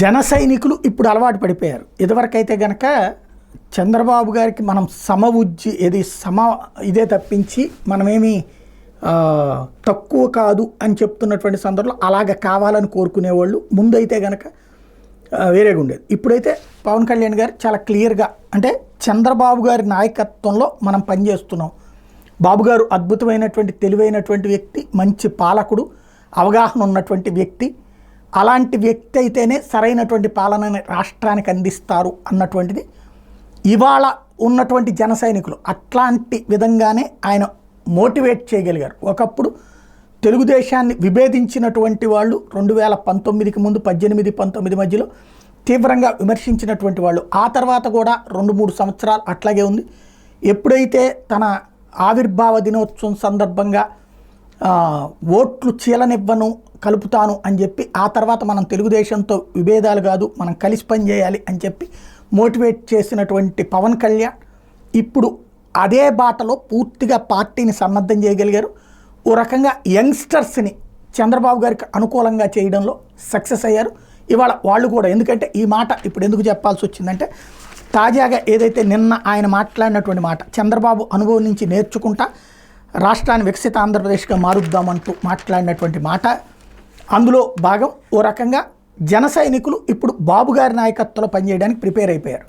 జన సైనికులు ఇప్పుడు అలవాటు పడిపోయారు. ఇదివరకైతే గనక చంద్రబాబు గారికి మనం ఇదే తప్పించి మనమేమి తక్కువ కాదు అని చెప్తున్నటువంటి సందర్భంలో అలాగ కావాలని కోరుకునేవాళ్ళు. ముందైతే గనక వేరేగా ఉండేది. ఇప్పుడైతే పవన్ కళ్యాణ్ గారు చాలా క్లియర్గా, అంటే చంద్రబాబు గారి నాయకత్వంలో మనం పనిచేస్తున్నాం, బాబు గారు అద్భుతమైనటువంటి తెలివైనటువంటి వ్యక్తి, మంచి పాలకుడు, అవగాహన ఉన్నటువంటి వ్యక్తి, అలాంటి వ్యక్తి అయితేనే సరైనటువంటి పాలనని రాష్ట్రానికి అందిస్తారు అన్నటువంటిది ఇవాళ ఉన్నటువంటి జన సైనికులు అట్లాంటి విధంగానే ఆయన మోటివేట్ చేయగలిగారు. ఒకప్పుడు తెలుగుదేశాన్ని విభేదించినటువంటి వాళ్ళు 2019కి ముందు 18-19 మధ్యలో తీవ్రంగా విమర్శించినటువంటి వాళ్ళు, ఆ తర్వాత కూడా 2-3 సంవత్సరాలు అట్లాగే ఉంది. ఎప్పుడైతే తన ఆవిర్భావ దినోత్సవం సందర్భంగా ఓట్లు చీలనివ్వను కలుపుతాను అని చెప్పి, ఆ తర్వాత మనం తెలుగుదేశంతో విభేదాలు కాదు మనం కలిసి పనిచేయాలి అని చెప్పి మోటివేట్ చేసినటువంటి పవన్ కళ్యాణ్ ఇప్పుడు అదే బాటలో పూర్తిగా పార్టీని సన్నద్ధం చేయగలిగారు. ఓ రకంగా యంగ్స్టర్స్ని చంద్రబాబు గారికి అనుకూలంగా చేయడంలో సక్సెస్ అయ్యారు. ఇవాళ వాళ్ళు కూడా, ఎందుకంటే ఈ మాట ఇప్పుడు ఎందుకు చెప్పాల్సి వచ్చిందంటే, తాజాగా ఏదైతే నిన్న ఆయన మాట్లాడినటువంటి మాట, చంద్రబాబు అనుభవం నుంచి నేర్చుకుంటా రాష్ట్రాన్ని వికసిత ఆంధ్రప్రదేశ్గా మారుద్దామంటూ మాట్లాడినటువంటి మాట, అందులో భాగం. ఓ రకంగా జన సైనికులు ఇప్పుడు బాబు గారి నాయకత్వంలో పనిచేయడానికి ప్రిపేర్ అయిపోయారు.